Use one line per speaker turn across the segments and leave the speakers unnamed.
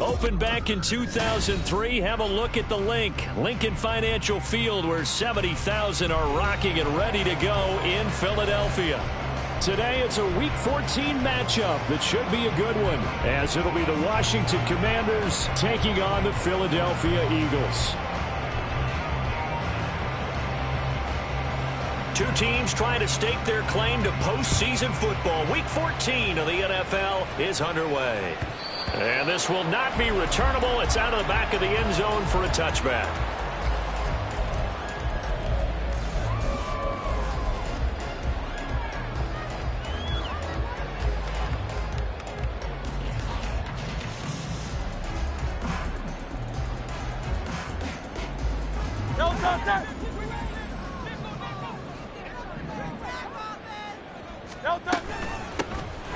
Opened back in 2003. Have a look at the link. Lincoln Financial Field, where 70,000 are rocking and ready to go in Philadelphia. Today, it's a Week 14 matchup that should be a good one, as it'll be the Washington Commanders taking on the Philadelphia Eagles. Two teams trying to stake their claim to postseason football. Week 14 of the NFL is underway. And this will not be returnable. It's out of the back of the end zone for a touchback.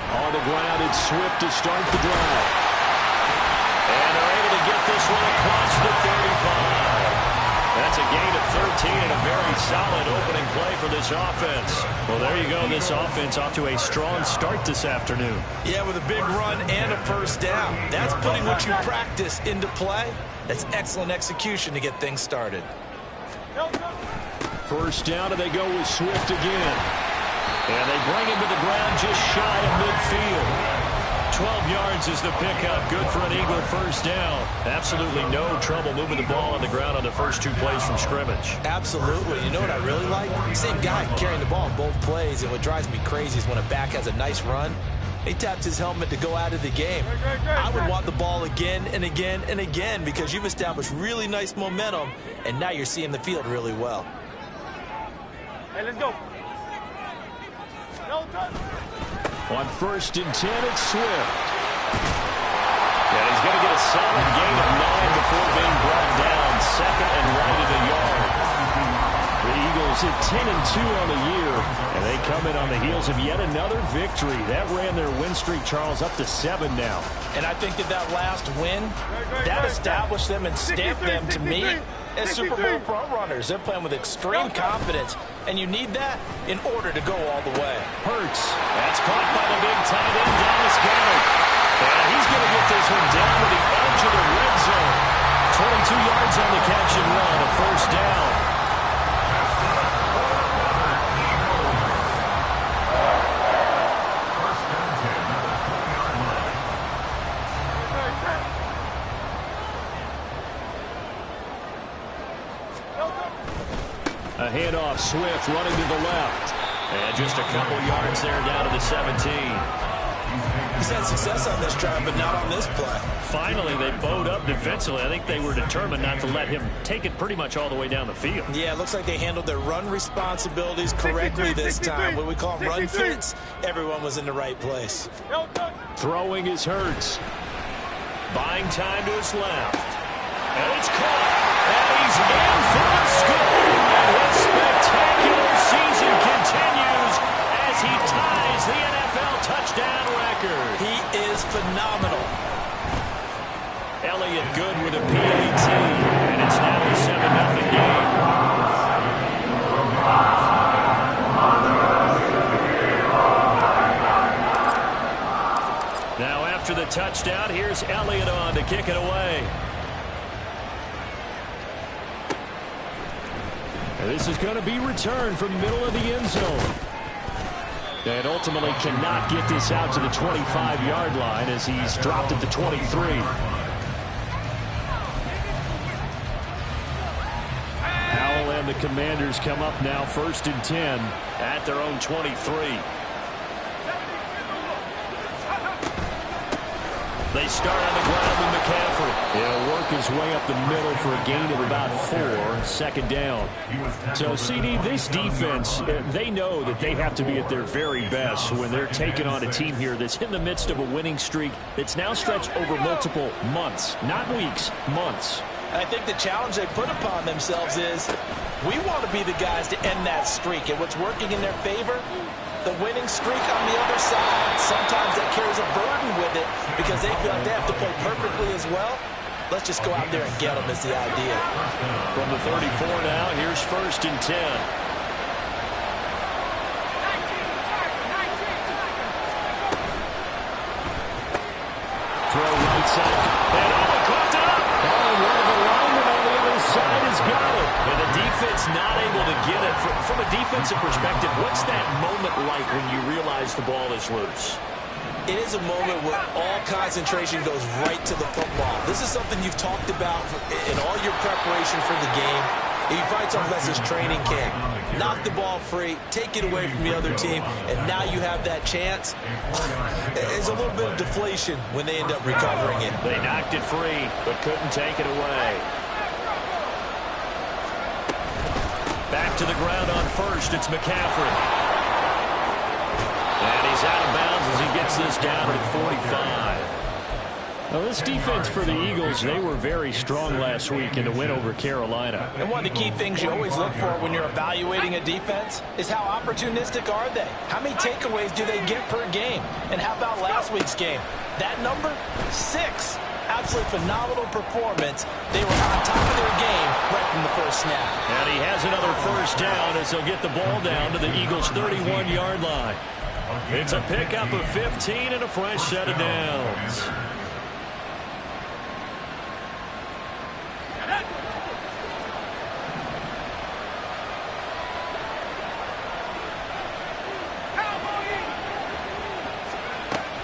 On the ground, it's Swift to start the drive.
And they're able to get this one across the 35. That's a gain of 13 and a very solid opening play for this offense. Well, there you go. This offense off to a strong start this afternoon.
Yeah, with a big run and a first down. That's putting what you practice into play. That's excellent execution to get things started.
First down, and they go with Swift again.
And they bring him to the ground just shy of midfield. 12 yards is the pickup. Good for an Eagle first down. Absolutely no trouble moving the ball on the ground on the first two plays from scrimmage.
Absolutely. You know what I really like? Same guy carrying the ball in both plays, and what drives me crazy is when a back has a nice run, he taps his helmet to go out of the game. I would want the ball again and again and again because you've established really nice momentum, and now you're seeing the field really well.
Hey, let's go.
On 1st and 10, it's Swift.
And he's going to get a solid gain of 9 before being brought down. Second and right at a yard.
The Eagles at 10-2 on the year, and they come in on the heels of yet another victory. That ran their win streak, Charles, up to 7 now.
And I think that last win, that established them and stamped them, to me, as Super Bowl front runners. They're playing with extreme confidence, and you need that in order to go all the way.
Hurts. That's caught by the big tight end, Dallas Goedert. And he's going to get this one down to the edge of the red zone. 22 yards on the catch and run, a first down.
A handoff, Swift running to the left.
And just a couple yards there down to the 17.
He's had success on this drive, but not on this play.
Finally, they bowed up defensively. I think they were determined not to let him take it pretty much all the way down the field.
Yeah, it looks like they handled their run responsibilities correctly this time. What we call run fits, everyone was in the right place.
Throwing is Hurts.
Buying time to his left. And it's caught. And he's in for a score. And his spectacular season continues as he ties the NFL touchdown record.
He is phenomenal.
Elliott good with a PAT. And it's now a 7-0 game. Now after the touchdown, here's Elliott on to kick it away.
This is going to be returned from the middle of the end zone. And ultimately cannot get this out to the 25-yard line as he's dropped at the 23. Howell and the Commanders come up now 1st and 10
at their own 23. They start on the ground with McCaffrey.
He'll work his way up the middle for a gain of about 4, 2nd down. So, CD, this defense, they know that they have to be at their very best when they're taking on a team here that's in the midst of a winning streak that's now stretched over multiple months, not weeks, months.
I think the challenge they put upon themselves is we want to be the guys to end that streak. And what's working in their favor? The winning streak on the other side. Sometimes that carries a burden with it because they feel like they have to play perfectly as well. Let's just go out there and get them is the idea.
From the 34 now, here's 1st and 10. Throw right side. And just not able to get it. From a defensive perspective, what's that moment like when you realize the ball is loose?
It is a moment where all concentration goes right to the football. This is something you've talked about in all your preparation for the game. You probably talked about this training camp. Knock the ball free, take it away from the other team, and now you have that chance. There's a little bit of deflation when they end up recovering it.
They knocked it free, but couldn't take it away. Back to the ground on first. It's McCaffrey. And he's out of bounds as he gets this down at 45.
Well, this defense for the Eagles, they were very strong last week in the win over Carolina.
And one of the key things you always look for when you're evaluating a defense is how opportunistic are they? How many takeaways do they get per game? And how about last week's game? That number, 6. Absolutely phenomenal performance. They were on top of their game right from the first snap.
And he has another first down as he'll get the ball down to the Eagles' 31-yard line. It's a pickup of 15 and a fresh set of downs.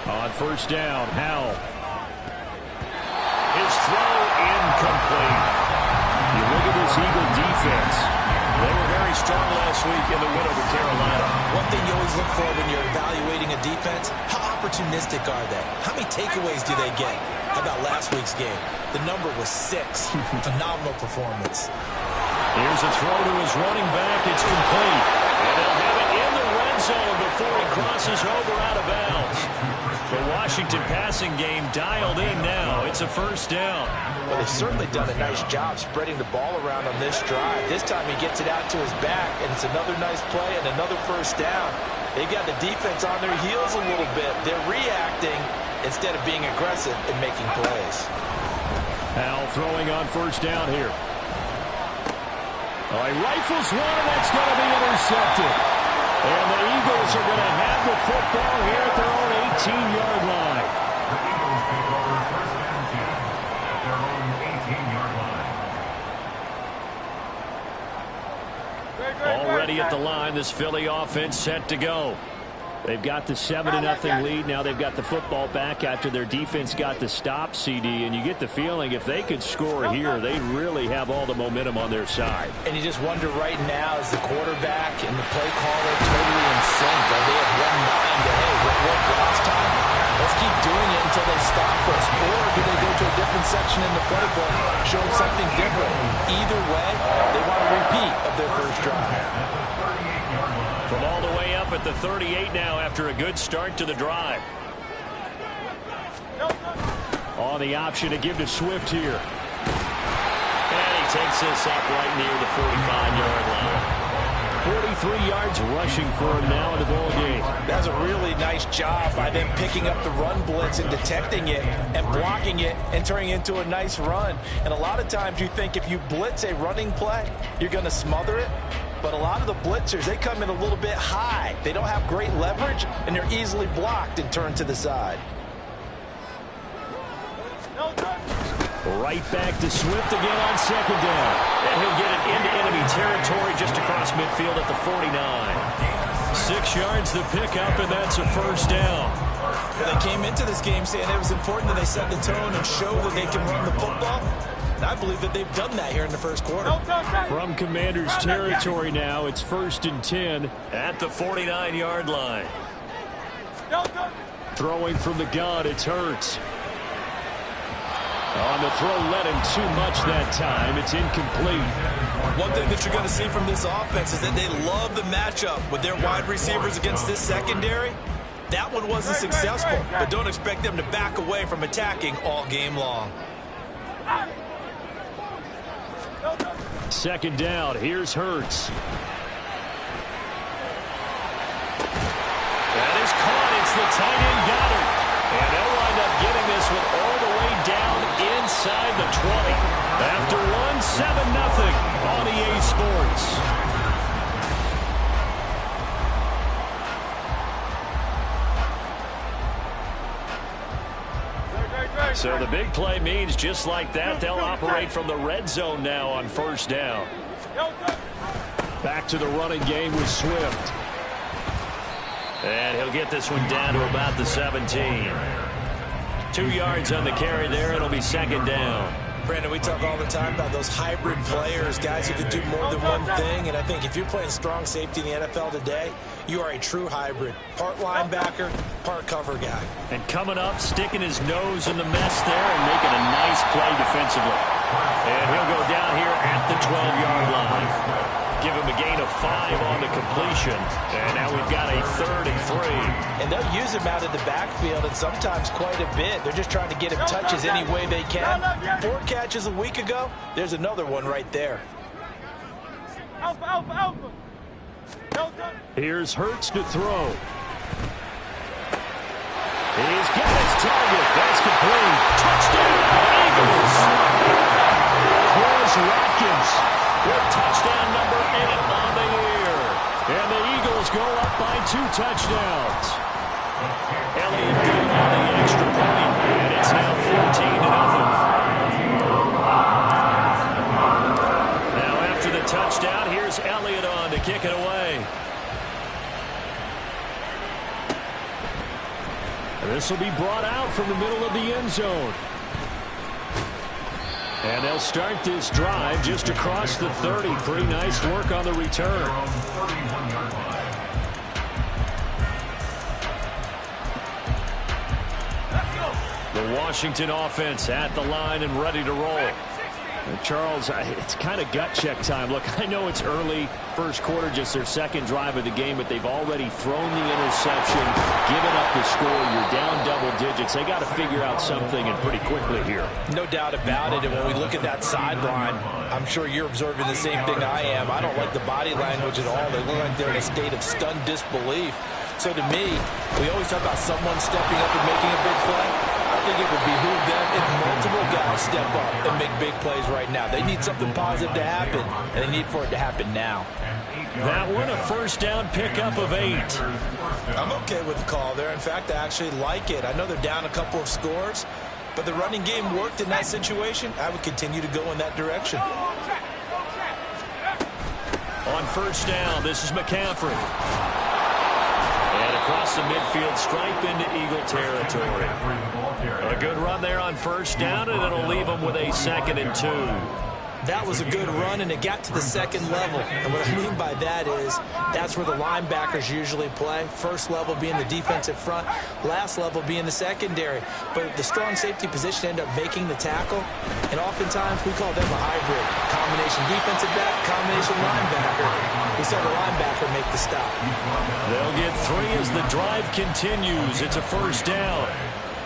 On first down, Howell. His throw incomplete. You look at this Eagle defense. They were very strong last week in the win over Carolina.
One thing you always look for when you're evaluating a defense, how opportunistic are they? How many takeaways do they get? How about last week's game? The number was 6. Phenomenal performance.
Here's a throw to his running back. It's complete. And they'll have it in the red zone before he crosses over out of bounds. The Washington passing game dialed in now. It's a first down.
Well, they've certainly done a nice job spreading the ball around on this drive. This time he gets it out to his back, and it's another nice play and another first down. They've got the defense on their heels a little bit. They're reacting instead of being aggressive and making plays.
Howell throwing on first down here. He rifles one, and that's going to be intercepted. And the Eagles are going to have the football here at their own 18-yard line. Already at the line, this Philly offense set to go. They've got the 7-0 lead. Now they've got the football back after their defense got the stop, CD. And you get the feeling if they could score here, they really have all the momentum on their side.
And you just wonder right now, is the quarterback and the play caller totally in sync? Are they at one mind that, hey, what worked last time? Let's keep doing it until they stop us. Or do they go to a different section in the playbook, show them something different? Either way, they want a repeat of their first drive.
From all the way up at the 38 now after a good start to the drive. On the option to give to Swift here. And he takes this up right near the 45-yard line. 43 yards rushing for him now in the ball game.
That's a really nice job by them picking up the run blitz and detecting it and blocking it and turning it into a nice run. And a lot of times you think if you blitz a running play, you're going to smother it. But a lot of the blitzers, they come in a little bit high. They don't have great leverage, and they're easily blocked and turned to the side.
Right back to Swift again on second down. And he'll get it into enemy territory just across midfield at the 49. 6 yards the pickup, and that's a first down.
Well, they came into this game saying it was important that they set the tone and show that they can run the football. And I believe that they've done that here in the first quarter.
From Commanders territory now, it's 1st and 10 at the 49-yard line. Throwing from the gun, it's Hurts. On the throw, led him too much that time. It's incomplete.
One thing that you're going to see from this offense is that they love the matchup with their wide receivers against this secondary. That one wasn't successful, but don't expect them to back away from attacking all game long.
Second down, here's Hurts. That is caught. It's the tight end Goddard. And they'll wind up getting this one all the way down inside the 20. After one, 7-0 on EA Sports. So the big play means just like that, they'll operate from the red zone now on first down. Back to the running game with Swift. And he'll get this one down to about the 17. 2 yards on the carry there. It'll be second down.
Brandon, we talk all the time about those hybrid players, guys who can do more than one thing. And I think if you're playing strong safety in the NFL today, you are a true hybrid. Part linebacker, part cover guy.
And coming up, sticking his nose in the mess there and making a nice play defensively. And he'll go down here at the 12-yard line. Give him a gain of 5 on the completion. And now we've got a 3rd and 3.
And they'll use him out of the backfield, and sometimes quite a bit. They're just trying to get him touches any way they can. 4 catches a week ago. There's another one right there.
Alpha, alpha, alpha. Delta.
Here's Hurts to throw. He's got his target. That's complete. Touchdown, Eagles. Chris Watkins with touchdown number 8 on the year. And the Eagles go up by 2 touchdowns. Elliott good on the extra point. And it's now 14-0. Now after the touchdown, here's Elliott on to kick it away. And this will be brought out from the middle of the end zone. And they'll start this drive just across the 30. Pretty nice work on the return. The Washington offense at the line and ready to roll. And Charles, it's kind of gut check time. Look, I know it's early, first quarter, just their second drive of the game, but they've already thrown the interception, given up the score. You're down double digits. They got to figure out something, and pretty quickly here.
No doubt about it. And when we look at that sideline, I'm sure you're observing the same thing I am. I don't like the body language at all. They look like they're in a state of stunned disbelief. So to me, we always talk about someone stepping up and making a big play. I think it would behoove them if multiple guys step up and make big plays right now. They need something positive to happen, and they need for it to happen now.
That one, a first down pickup of 8.
I'm okay with the call there. In fact, I actually like it. I know they're down a couple of scores, but the running game worked in that situation. I would continue to go in that direction.
On first down, this is McCaffrey. And across the midfield stripe into Eagle territory. A good run there on first down, and it'll leave them with a 2nd and 2.
That was a good run, and it got to the second level. And what I mean by that is that's where the linebackers usually play. First level being the defensive front, last level being the secondary. But the strong safety position ended up making the tackle, and oftentimes we call them a hybrid. Combination defensive back, combination linebacker. We saw the linebacker make the stop.
They'll get 3 as the drive continues. It's a first down.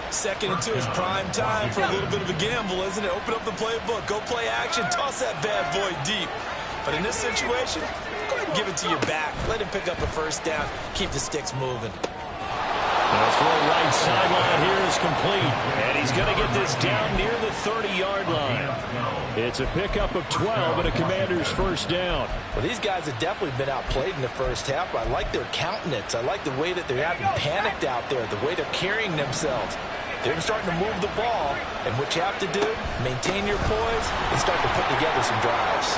2nd and 2 is prime time for a little bit of a gamble, isn't it? Open up the playbook, go play action, toss that bad boy deep. But in this situation, go ahead and give it to your back. Let him pick up a first down, keep the sticks moving.
The throw right sideline here is complete. And he's going to get this down near the 30-yard line. It's a pickup of 12 and a Commander's first down.
Well, these guys have definitely been outplayed in the first half. I like their countenance. I like the way that they're having panicked out there, the way they're carrying themselves. They're starting to move the ball, and what you have to do, maintain your poise and start to put together some drives.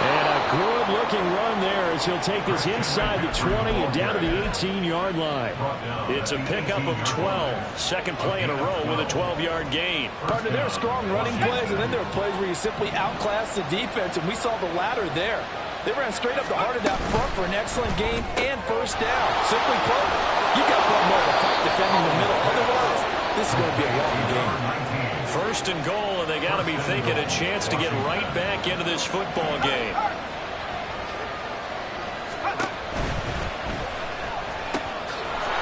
And a good-looking run there as he'll take this inside the 20 and down to the 18-yard line. It's a pickup of 12. Second play in a row with a 12-yard gain.
Partner, there are strong running plays, and then there are plays where you simply outclass the defense, and we saw the latter there. They ran straight up the heart of that front for an excellent gain and first down. Simply put, you got to put more of a fight defending the middle. Otherwise, this is going to be a long game.
First and goal, and they got to be thinking a chance to get right back into this football game.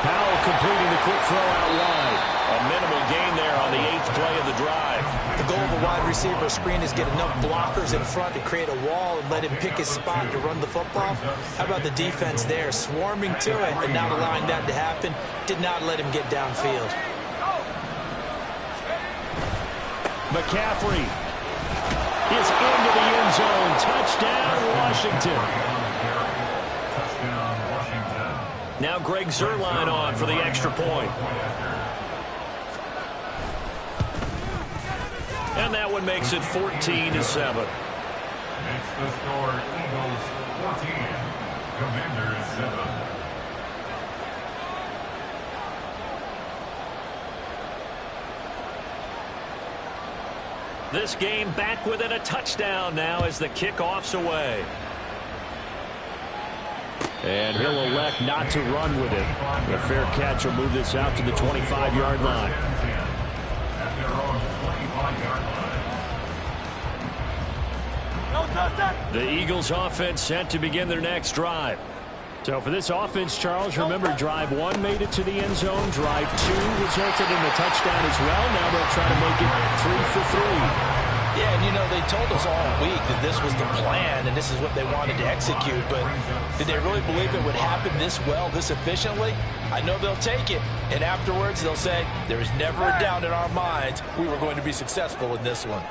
Powell completing the quick throw out wide. A minimal gain there on the 8th play of the drive.
The goal of a wide receiver screen is get enough blockers in front to create a wall and let him pick his spot to run the football. How about the defense there, swarming to it and not allowing that to happen? Did not let him get downfield.
McCaffrey is into the end zone. Touchdown, Washington. Now Greg Zuerlein on for the extra point. And that one makes it 14-7.
It's the score, Eagles 14, Commanders 7.
This game back within a touchdown now as the kickoff's away.
And he'll elect not to run with it. The fair catch will move this out to the 25-yard line.
At their own 25-yard line.
The Eagles offense set to begin their next drive.
So for this offense, Charles, remember drive 1 made it to the end zone. Drive 2 resulted in the touchdown as well. Now they'll try to make it 3 for 3.
Yeah, and you know, they told us all week that this was the plan and this is what they wanted to execute, but did they really believe it would happen this well, this efficiently? I know they'll take it, and afterwards they'll say, there is never a doubt in our minds we were going to be successful in this one.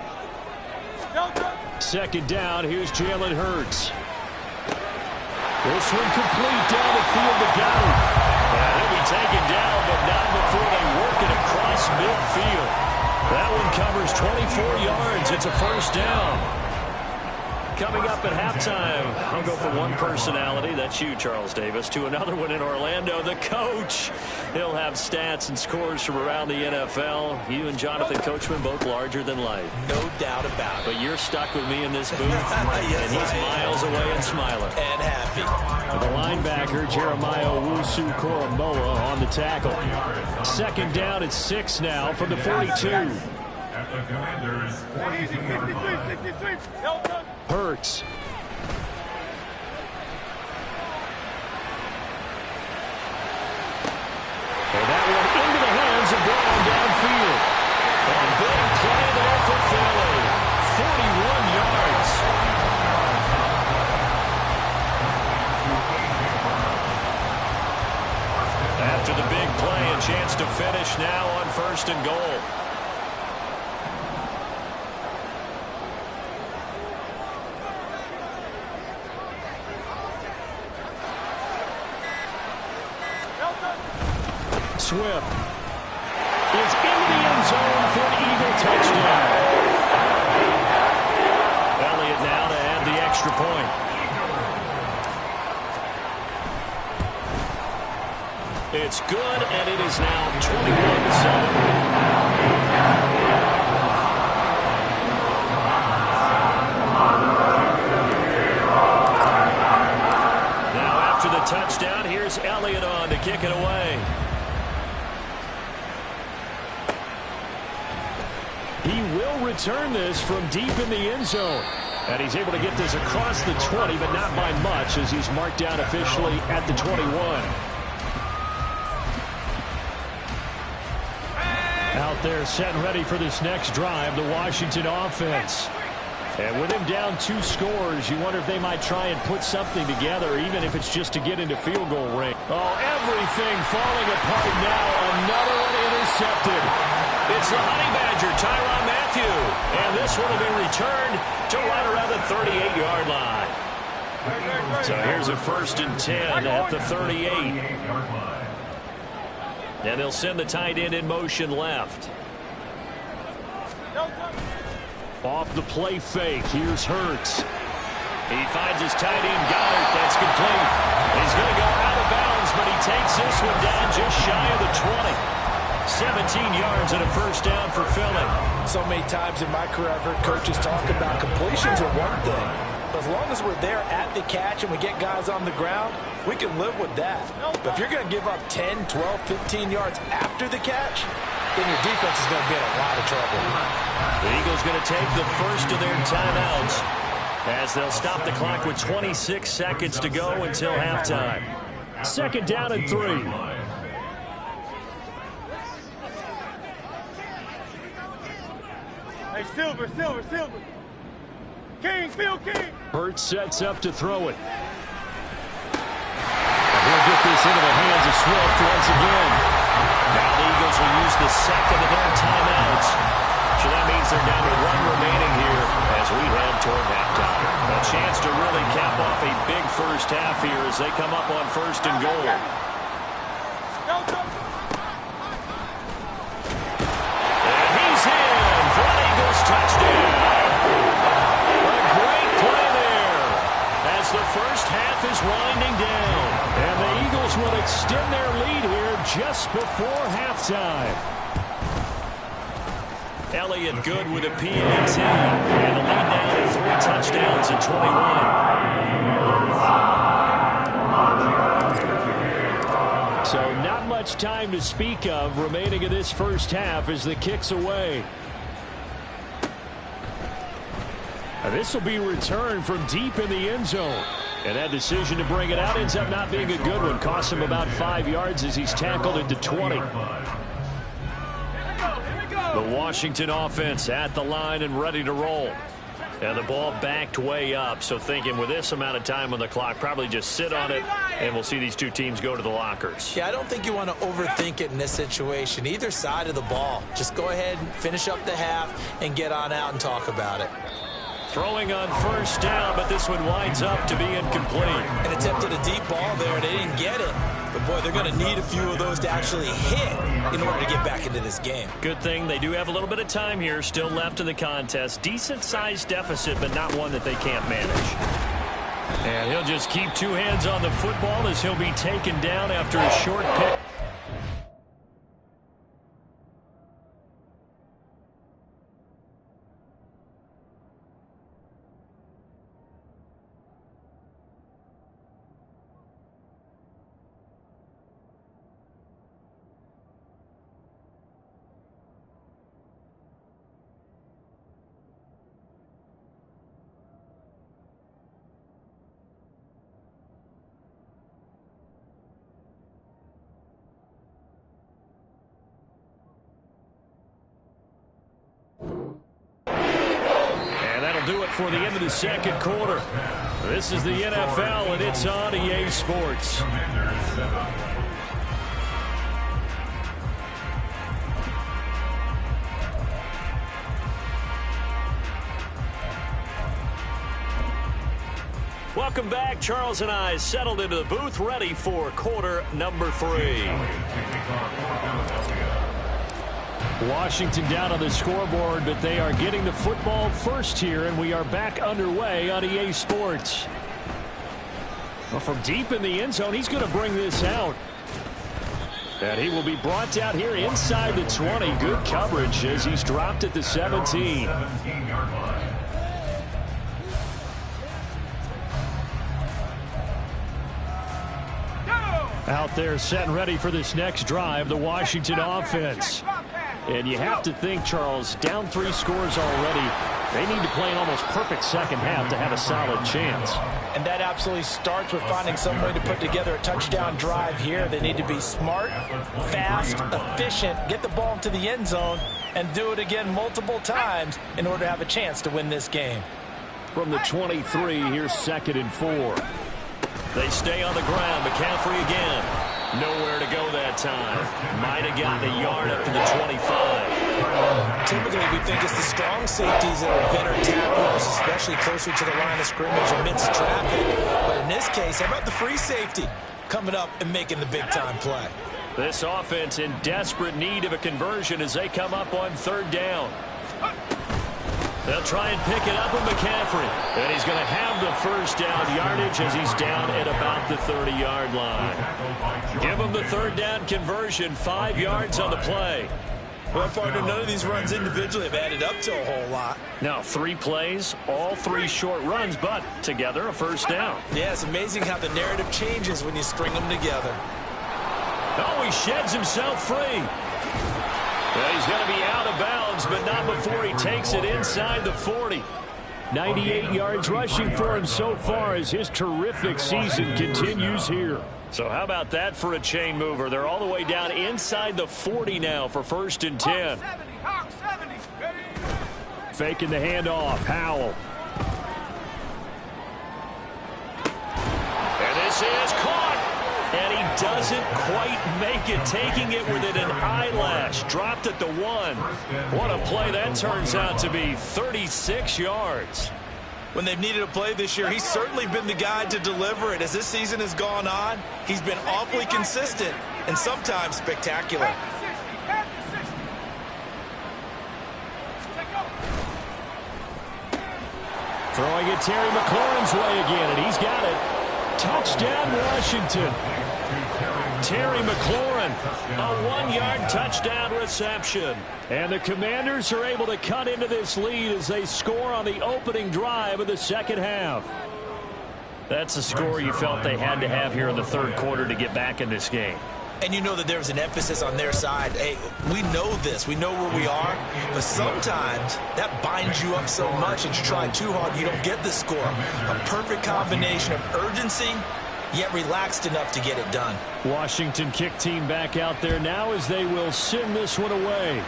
Second down, here's Jalen Hurts. This one complete down the field to Goddard.
Yeah, he'll be taken down, but not before they work it across midfield. That one covers 24 yards. It's a first down. Coming up at halftime, I'll go from one personality, that's you, Charles Davis, to another one in Orlando, the coach. He'll have stats and scores from around the NFL. You and Jonathan Coachman both larger than life.
No doubt about it.
But you're stuck with me in this booth, yes, and he's miles away and smiling.
And happy.
The linebacker, Jeremiah Owusu-Koramoah, on the tackle. Second down at 6 now from the 42.
At the Commanders' 42-yard line.
Hurts. And that one into the hands of Brown downfield.
And big play there for Philly. 41 yards. After the big play, a chance to finish now on 1st and goal.
Swift is into the end zone for an Eagle touchdown.
Elliott now to add the extra point. It's good, and it is now 21-7. Now after the touchdown, here's Elliott on to kick it away.
He will return this from deep in the end zone. And he's able to get this across the 20, but not by much, as he's marked down officially at the 21. Out there set and ready for this next drive, the Washington offense. And with him down 2 scores, you wonder if they might try and put something together, even if it's just to get into field goal range. Oh, everything falling apart now. Another one intercepted.
It's the Honey Badger, Tyrann Mathieu. And this one will be returned to right around the 38-yard line. So here's a 1st and 10 at the 38. And they'll send the tight end in motion left.
Off the play fake, here's Hurts.
He finds his tight end, Goddard. That's complete. He's going to go out of bounds, but he takes this one down just shy of the 20. 17 yards and a first down for Philly.
So many times in my career I've heard coaches talk about completions are one thing. But as long as we're there at the catch and we get guys on the ground, we can live with that. But if you're going to give up 10, 12, 15 yards after the catch, then your defense is going to be in a lot of trouble.
The Eagles going to take the first of their timeouts as they'll stop the clock with 26 seconds to go until halftime.
Second down and 3.
Hey, Silver. King, Phil King.
Hurts sets up to throw it. He'll get this into the hands of Swift once again.
Now the Eagles will use the second of their timeouts. So that means they're down to 1 remaining here as we head toward halftime. A chance to really cap off a big first half here as they come up on 1st and goal. And he's in for an Eagles touchdown. A great play
just before halftime.
Elliott good with a PAT. And the lead now to 3 touchdowns and 21.
So not much time to speak of remaining in this first half as the kick's away. This will be returned from deep in the end zone. And that decision to bring it out ends up not being a good one. Cost him about 5 yards as he's tackled at the 20.
The Washington offense at the line and ready to roll. And the ball backed way up, so thinking with this amount of time on the clock, probably just sit on it, and we'll see these two teams go to the lockers.
Yeah, I don't think you want to overthink it in this situation. Either side of the ball. Just go ahead and finish up the half and get on out and talk about it.
Throwing on first down, but this one winds up to be incomplete.
An attempt at a deep ball there, they didn't get it. But, boy, they're going to need a few of those to actually hit in order to get back into this game.
Good thing they do have a little bit of time here still left in the contest. Decent-sized deficit, but not one that they can't manage. And he'll just keep 2 hands on the football as he'll be taken down after a short pick. Do it for the end of the second quarter. This is the NFL, and it's on EA Sports. Welcome back. Charles and I settled into the booth, ready for quarter number 3.
Washington down on the scoreboard, but they are getting the football first here, and we are back underway on EA Sports. Well, from deep in the end zone, he's going to bring this out. And he will be brought down here inside the 20. Good coverage as he's dropped at the 17. Out there set and ready for this next drive, the Washington offense. And you have to think, Charles, down 3 scores already. They need to play an almost perfect second half to have a solid chance.
And that absolutely starts with finding some way to put together a touchdown drive here. They need to be smart, fast, efficient, get the ball into the end zone, and do it again multiple times in order to have a chance to win this game.
From the 23, here's 2nd and 4.
They stay on the ground. McCaffrey again. Nowhere to go that time. Might have gotten a yard up to the 25.
Typically, we think it's the strong safeties that are better tacklers, especially closer to the line of scrimmage amidst traffic. But in this case, how about the free safety coming up and making the big-time play?
This offense in desperate need of a conversion as they come up on 3rd down. They'll try and pick it up with McCaffrey. And he's going to have the first down yardage as he's down at about the 30-yard line. Give him the 3rd down conversion, 5 yards on the play.
Well, partner, none of these runs individually have added up to a whole lot.
Now, 3 plays, all 3 short runs, but together a first down.
Yeah, it's amazing how the narrative changes when you string them together.
Oh, he sheds himself free. Well, he's going to be out of bounds, but not before he takes it inside the 40.
98 yards rushing for him so far as his terrific season continues here.
So how about that for a chain mover? They're all the way down inside the 40 now for 1st and 10.
Faking the handoff. Howell.
And this is caught. And he doesn't quite make it, taking it within an eyelash. Dropped at the 1. What a play that turns out to be, 36 yards.
When they've needed a play this year, he's certainly been the guy to deliver it. As this season has gone on, he's been awfully consistent and sometimes spectacular.
Throwing it Terry McLaurin's way again, and he's got it. Touchdown, Washington.
Terry McLaurin, a 1-yard touchdown reception. And the Commanders are able to cut into this lead as they score on the opening drive of the second half. That's a score you felt they had to have here in the third quarter to get back in this game.
And you know that there's an emphasis on their side. Hey, we know this. We know where we are. But sometimes that binds you up so much that you try too hard, you don't get the score. A perfect combination of urgency, yet relaxed enough to get it done.
Washington kick team back out there now as they will send this one away.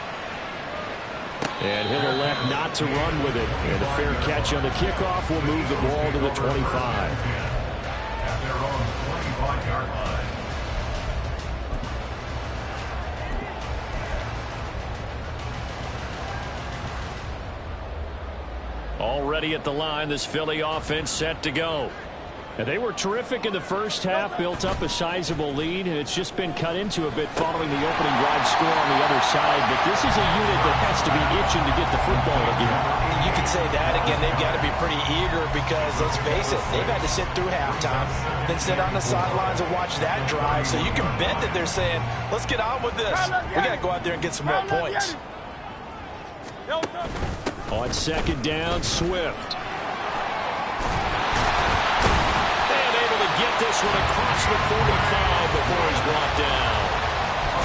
And he'll elect not to run with it. And a fair catch on the kickoff will move the ball to the 25.
At their own 25-yard line.
Already at the line, this Philly offense set to go. And they were terrific in the first half, built up a sizable lead, and it's just been cut into a bit following the opening drive score on the other side. But this is a unit that has to be itching to get the football again.
You can say that again. They've got to be pretty eager because, let's face it, they've had to sit through halftime, then sit on the sidelines and watch that drive. So you can bet that they're saying, let's get on with this. We got to go out there and get some more points.
On second down, Swift. Get this one across the 45 before he's brought down.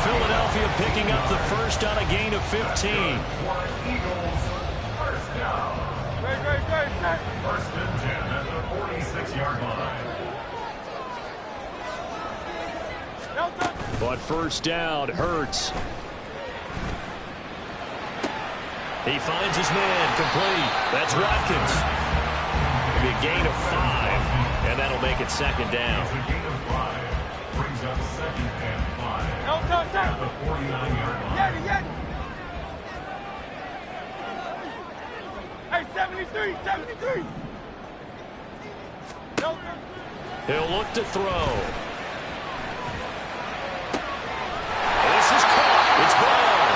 Philadelphia picking up the first on a gain of 15.
Eagles, first down. First and 10 at the 46-yard line.
But first down, Hurts. He finds his man, complete. That's Watkins. It'll be a gain of 5. And that'll make it second down.
It's a gain of 5. Brings up second and 5. At the 49-yard line.
Hey, 73.
He'll look to throw. This is caught. It's ball.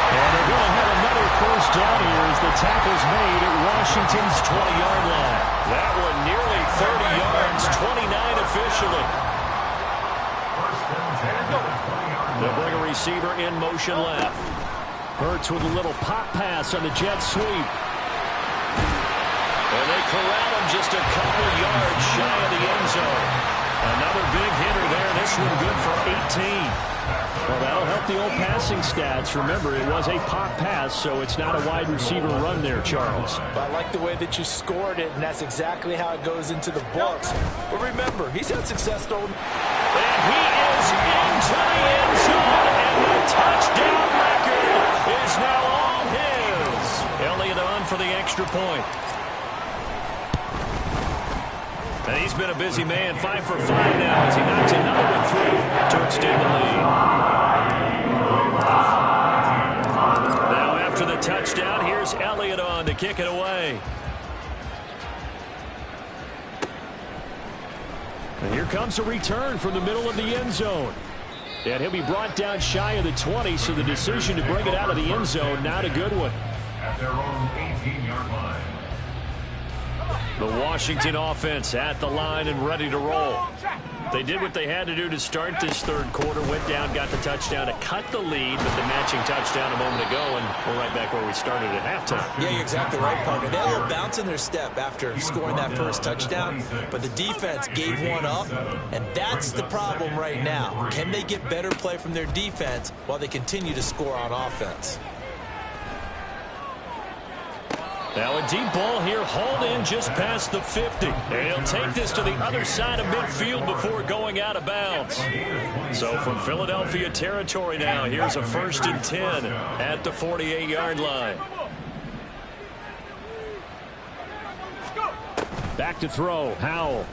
And they're going to have another first down here as the tackle's made at Washington's 20-yard line. That one nearly 30 yards, 29 officially. They'll bring a receiver in motion left. Hurts with a little pop pass on the jet sweep. And they corral him just a couple yards shy of the end zone. Another big hitter there. This one good for 18. Well, that'll help the old passing stats. Remember, it was a pop pass, so it's not a wide receiver run there, Charles.
But I like the way that you scored it, and that's exactly how it goes into the books. But remember, he's had success throwing.
And he is into the end zone, and the touchdown record is now all his. Elliott on for the extra point. And he's been a busy man, 5 for 5 now as he knocks another one through to extend the lead. Now after the touchdown, here's Elliott on to kick it away. And here comes a return from the middle of the end zone. And he'll be brought down shy of the 20, so the decision to bring it out of the end zone, not a good one.
At their own 18-yard line.
The Washington offense at the line and ready to roll. They did what they had to do to start this third quarter, went down, got the touchdown to cut the lead, but the matching touchdown a moment ago, and we're right back where we started at halftime.
Yeah, you're exactly right, partner. They had a little bounce in their step after scoring that first touchdown, but the defense gave one up, and that's the problem right now. Can they get better play from their defense while they continue to score on offense?
Now a deep ball here, hauled in just past the 50. And he'll take this to the other side of midfield before going out of bounds. So from Philadelphia territory now, here's a 1st and 10 at the 48-yard line. Back to throw, Howell.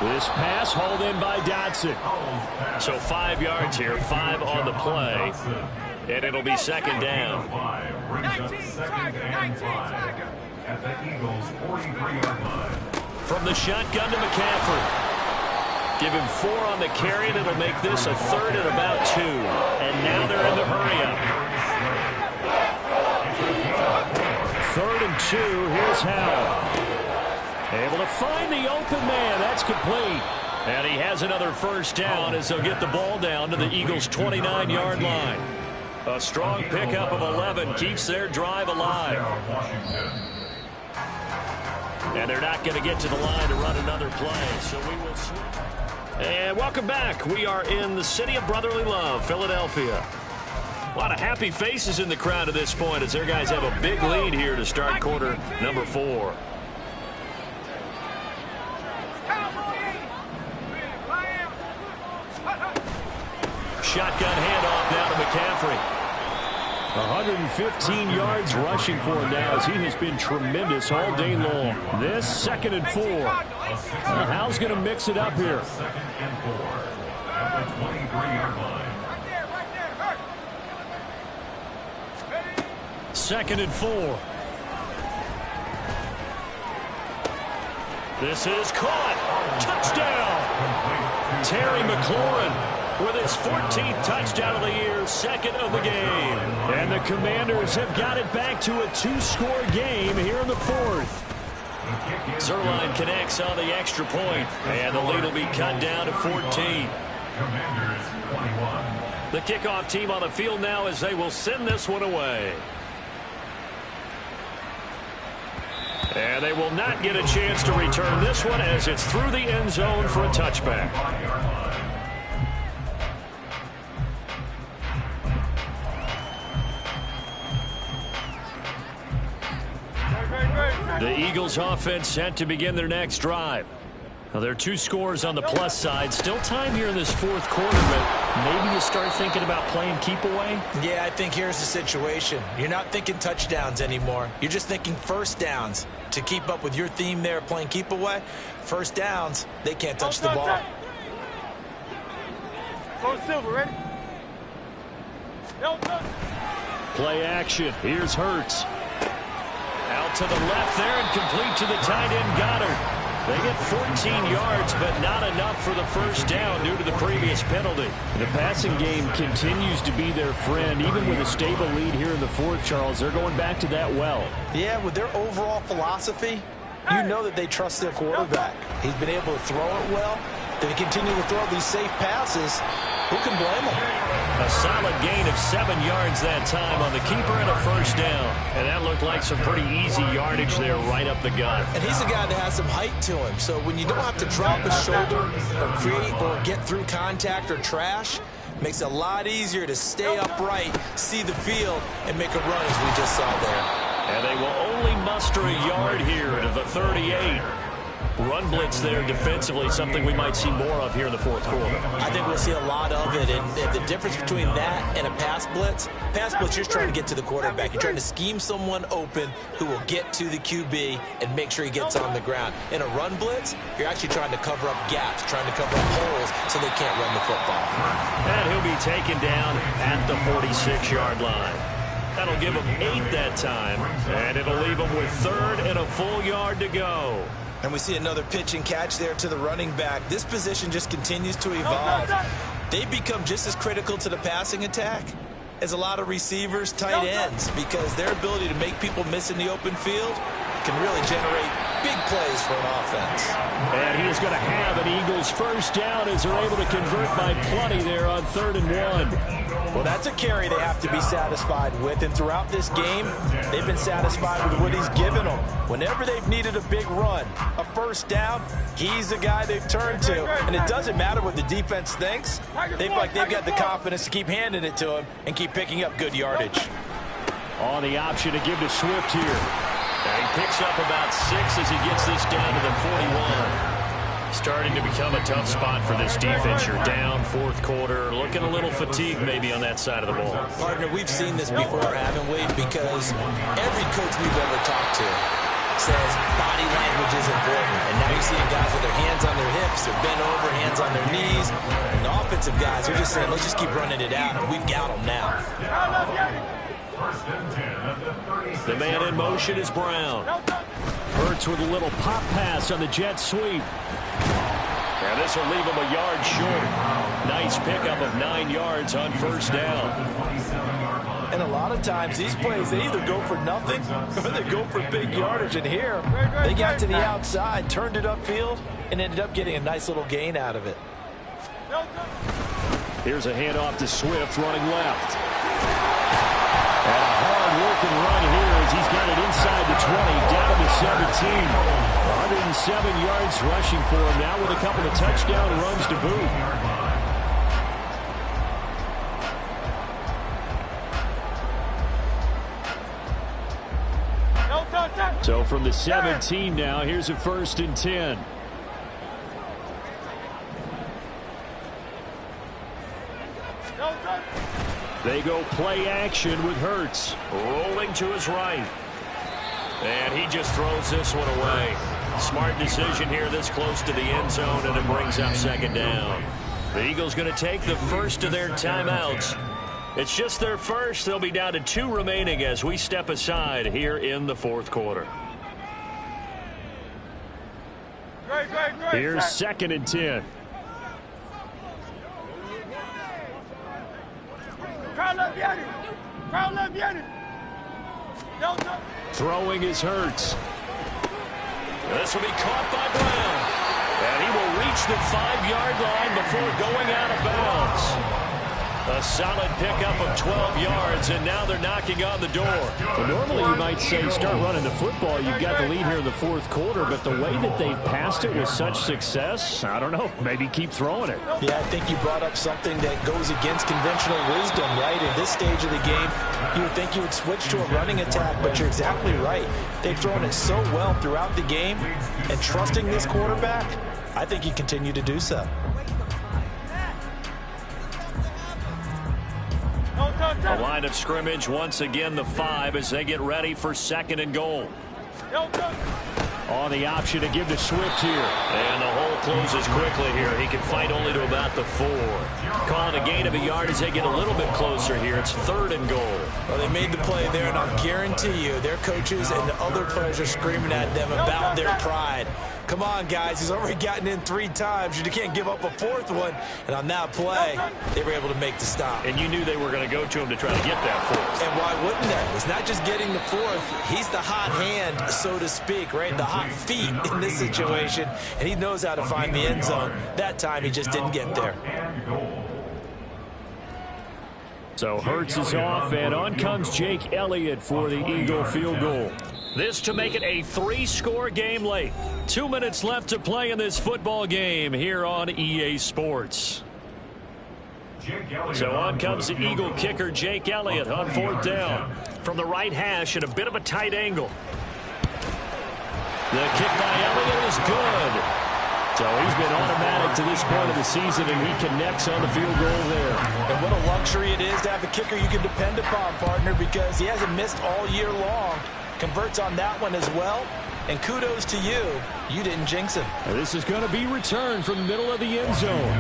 This pass hauled in by Dotson. So 5 yards here, 5 on the play. And it'll be second down.
Brings up second and 5 at the Eagles' 43-yard line.
From the shotgun to McCaffrey. Give him 4 on the carry, and it'll make this a 3rd and about 2. And now they're in the hurry-up. 3rd and 2. Here's Howell. Able to find the open man. That's complete. And he has another first down as they'll get the ball down to the Eagles' 29-yard line. A strong pickup of 11 keeps their drive alive. And they're not going to get to the line to run another play, so we will switch. And welcome back. We are in the city of brotherly love, Philadelphia. A lot of happy faces in the crowd at this point as their guys have a big lead here to start quarter number 4. Shotgun handoff now to McCaffrey. 115 yards rushing for him now as he has been tremendous all day long. This 2nd and 4. Hal's going to mix it up here.
2nd and 4 at the 23-yard line.
2nd and 4. This is caught. Touchdown. Terry McLaurin with his 14th touchdown of the year, 2nd of the game. And the Commanders have got it back to a 2-score game here in the 4th. Zerline connects on the extra point, and the lead will be cut down to 14.
Commanders 21.
The kickoff team on the field now as they will send this one away. And they will not get a chance to return this one as it's through the end zone for a touchback. The Eagles offense set to begin their next drive. Now, there are 2 scores on the plus side. Still time here in this 4th quarter, but maybe you start thinking about playing keep away?
Yeah, I think here's the situation. You're not thinking touchdowns anymore. You're just thinking first downs. To keep up with your theme there, playing keep away, first downs, they can't touch the ball.
Go Silver, ready?
Play action. Here's Hurts. Out to the left there and complete to the tight end Goddard. They get 14 yards, but not enough for the first down due to the previous penalty.
The passing game continues to be their friend. Even with a stable lead here in the 4th, Charles, they're going back to that well.
Yeah, with their overall philosophy, you know that they trust their quarterback. He's been able to throw it well. They continue to throw these safe passes. Who can blame them?
A solid gain of 7 yards that time on the keeper and a first down. And that looked like some pretty easy yardage there right up the gut.
And he's a guy that has some height to him. So when you don't have to drop a shoulder or create or get through contact or trash, makes it a lot easier to stay upright, see the field, and make a run as we just saw there.
And they will only muster a yard here to the 38. Run blitz there defensively, something we might see more of here in the 4th quarter.
I think we'll see a lot of it, and the difference between that and a pass blitz, you're just trying to get to the quarterback. You're trying to scheme someone open who will get to the QB and make sure he gets on the ground. In a run blitz, you're actually trying to cover up gaps, trying to cover up holes so they can't run the football.
And he'll be taken down at the 46-yard line. That'll give him 8 that time, and it'll leave him with 3rd and a full yard to go.
And we see another pitch and catch there to the running back. This position just continues to evolve. They become just as critical to the passing attack as a lot of receivers, tight ends, because their ability to make people miss in the open field can really generate big plays for an offense.
And he is going to have an Eagles first down as they're able to convert by plenty there on 3rd and 1.
Well, that's a carry they have to be satisfied with, and throughout this game, they've been satisfied with what he's given them. Whenever they've needed a big run, a first down, he's the guy they've turned to. And it doesn't matter what the defense thinks. They've got the confidence to keep handing it to him and keep picking up good yardage.
On the option to give to Swift here.
And he picks up about 6 as he gets this down to the 41. Starting to become a tough spot for this defense. You're down 4th quarter, looking a little fatigued maybe on that side of the ball.
Partner, we've seen this before, haven't we? Because every coach we've ever talked to says body language is important. And now you're seeing guys with their hands on their hips, they're bent over, hands on their knees. And the offensive guys are just saying, let's just keep running it out, and we've got them now.
The man in motion is Brown.
Hurts with a little pop pass on the jet sweep.
And this will leave him a yard short. Nice pickup of 9 yards on first down.
And a lot of times these plays, they either go for nothing or they go for big yardage. And here, they got to the outside, turned it upfield, and ended up getting a nice little gain out of it.
Here's a handoff to Swift running left. And a hard-working run here as he's got it inside the 20, down to the 17. 107 yards rushing for him now with a couple of touchdown runs to boot. So from the 17 now, here's a 1st and 10. They go play action with Hurts.
Rolling to his right. And he just throws this one away. Smart decision here this close to the end zone, and it brings up 2nd down. The Eagles going to take the first of their timeouts. It's just their first. They'll be down to 2 remaining as we step aside here in the 4th quarter.
Here's 2nd and 10. Throwing is Hurts.
This will be caught by Brown. And he will reach the 5-yard line before going out of bounds. A solid pickup of 12 yards, and now they're knocking on the door.
Well, normally you might say start running the football. You've got the lead here in the 4th quarter, but the way that they've passed it with such success, I don't know, maybe keep throwing it.
Yeah, I think you brought up something that goes against conventional wisdom, right? In this stage of the game, you would think you would switch to a running attack, but you're exactly right. They've thrown it so well throughout the game, and trusting this quarterback, I think you continue to do so.
A line of scrimmage once again, the 5, as they get ready for 2nd and goal.
On the option to give to Swift here.
And the hole closes quickly here. He can fight only to about the 4. Calling a gain of a yard as they get a little bit closer here. It's 3rd and goal.
Well, they made the play there, and I'll guarantee you their coaches and the other players are screaming at them about their pride. Come on, guys. He's already gotten in 3 times. You can't give up a 4th one. And on that play, they were able to make the stop.
And you knew they were going to go to him to try to get that 4th.
And why wouldn't they? It's not just getting the 4th. He's the hot hand, so to speak, right? The hot feet in this situation. And he knows how to find the end zone. That time, he just didn't get there.
So Hurts is off, and on comes Jake Elliott for the Eagle field goal.
This to make it a 3-score game late. 2 minutes left to play in this football game here on EA Sports. So on comes the Eagle kicker, Jake Elliott, on 4th down. From the right hash at a bit of a tight angle. The kick by Elliott is good.
So he's been automatic to this point of the season, and he connects on the field goal there.
And what a luxury it is to have a kicker you can depend upon, partner, because he hasn't missed all year long. Converts on that one as well. And kudos to you. You didn't jinx him.
And this is going to be returned from the middle of the end zone.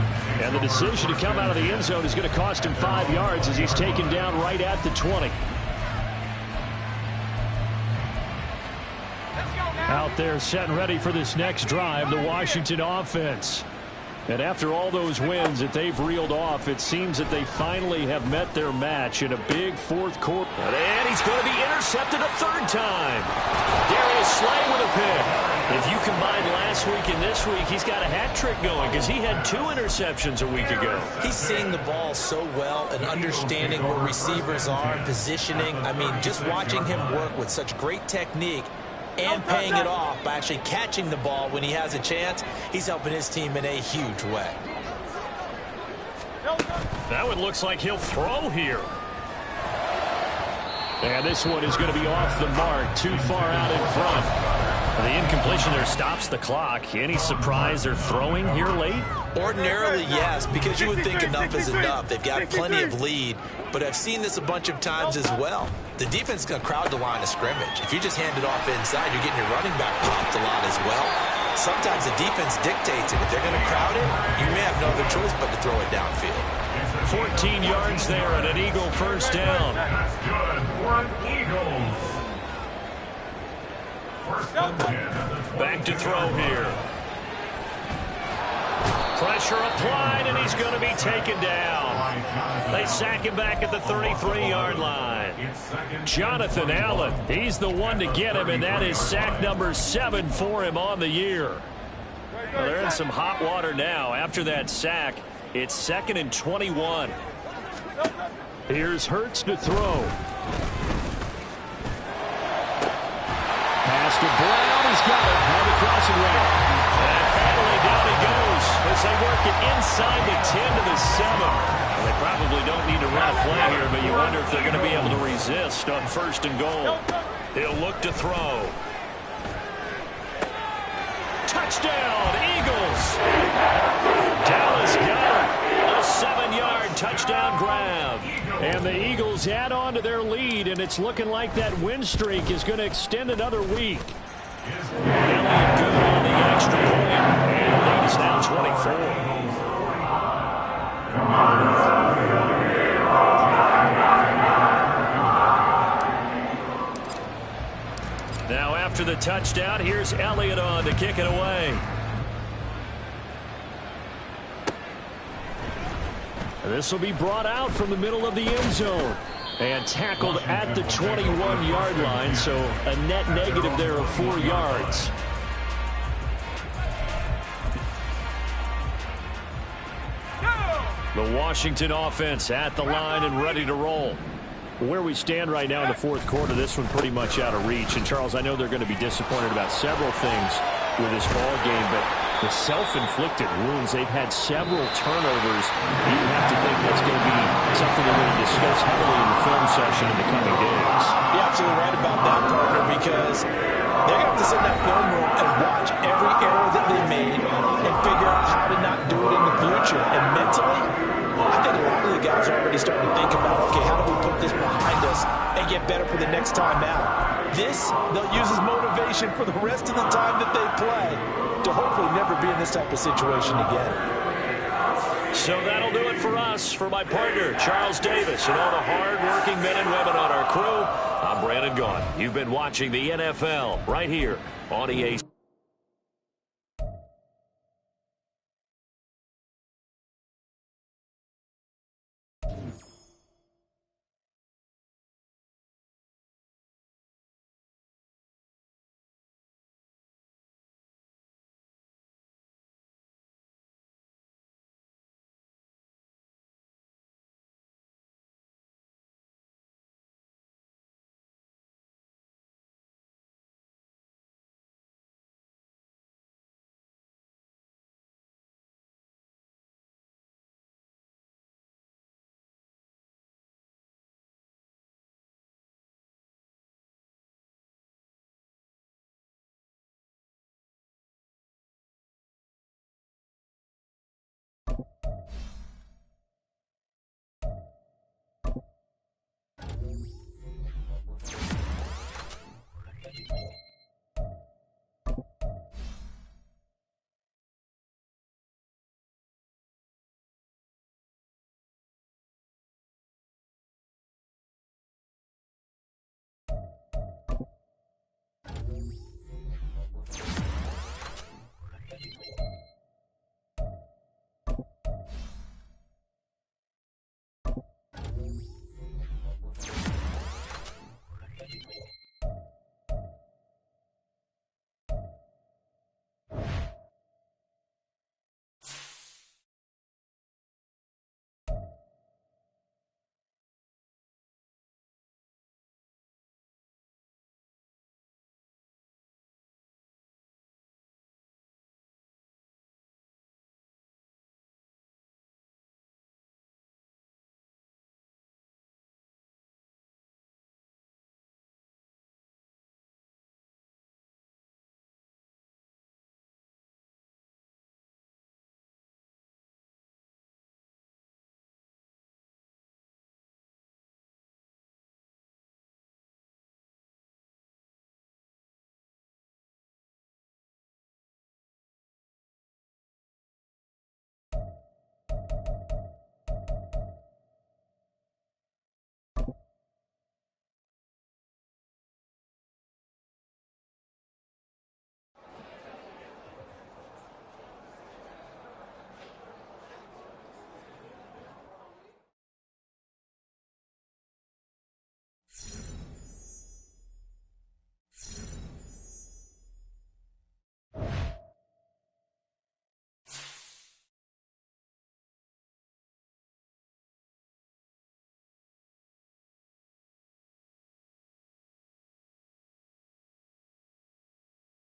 And the decision to come out of the end zone is going to cost him 5 yards as he's taken down right at the 20. Out there setting ready for this next drive, the Washington offense. And after all those wins that they've reeled off, it seems that they finally have met their match in a big 4th quarter.
And he's going to be intercepted a 3rd time. Darius Slay with a pick. If you combine last week and this week, he's got a hat trick going because he had 2 interceptions a week ago.
He's seeing the ball so well and understanding where receivers are, positioning. I mean, just watching him work with such great technique and paying it off by actually catching the ball when he has a chance, he's helping his team in a huge way.
That one looks like he'll throw here.
And this one is going to be off the mark, too far out in front.
The incompletion there stops the clock. Any surprise they're throwing here late?
Ordinarily, yes, because you would think enough is enough. They've got plenty of lead, but I've seen this a bunch of times as well. The defense is going to crowd the line of scrimmage. If you just hand it off inside, you're getting your running back popped a lot as well. Sometimes the defense dictates it. If they're going to crowd it, you may have no other choice but to throw it downfield.
14 yards there and an Eagle 1st down.
That's good for an Eagles. 1st and 10.
Back to throw here. Pressure applied, and he's going to be taken down. They sack him back at the 33-yard line. Jonathan Allen, he's the one to get him, and that is sack number 7 for him on the year. Well, they're in some hot water now. After that sack, it's 2nd and 21.
Here's Hurts to throw. Pass to Brown. He's got it on the crossing route.
And finally down he goes as they work it inside the 10 to the 7. Well, they probably don't need to run a play here, but you wonder if they're going to be able to resist on 1st and goal. He'll look to throw. Touchdown, Eagles. Dallas got it. A 7-yard touchdown grab.
And the Eagles add on to their lead, and it's looking like that win streak is going to extend another week.
Elliott good on the extra point, and the lead is now 24. Now after the touchdown, here's Elliott on to kick it away.
This will be brought out from the middle of the end zone and tackled at the 21-yard line, so a net negative there of 4 yards.
The Washington offense at the line and ready to roll.
Where we stand right now in the 4th quarter, this one pretty much out of reach. And, Charles, I know they're going to be disappointed about several things with this ball game, but the self-inflicted wounds, they've had several turnovers. You have to think that's going to be something they're going to discuss heavily in the film session in the coming days.
You're absolutely right about that, partner, because they're going to have to sit in that film room and watch every error that they made and figure out how to not do it in the future. And mentally, I think a lot of the guys are already starting to think about, okay, how do we put this behind us and get better for the next time out? This, they'll use as motivation for the rest of the time that they play to hopefully never be in this type of situation again.
So that'll do it for us. For my partner, Charles Davis, and all the hard-working men and women on our crew, I'm Brandon Gaughan. You've been watching the NFL right here on EA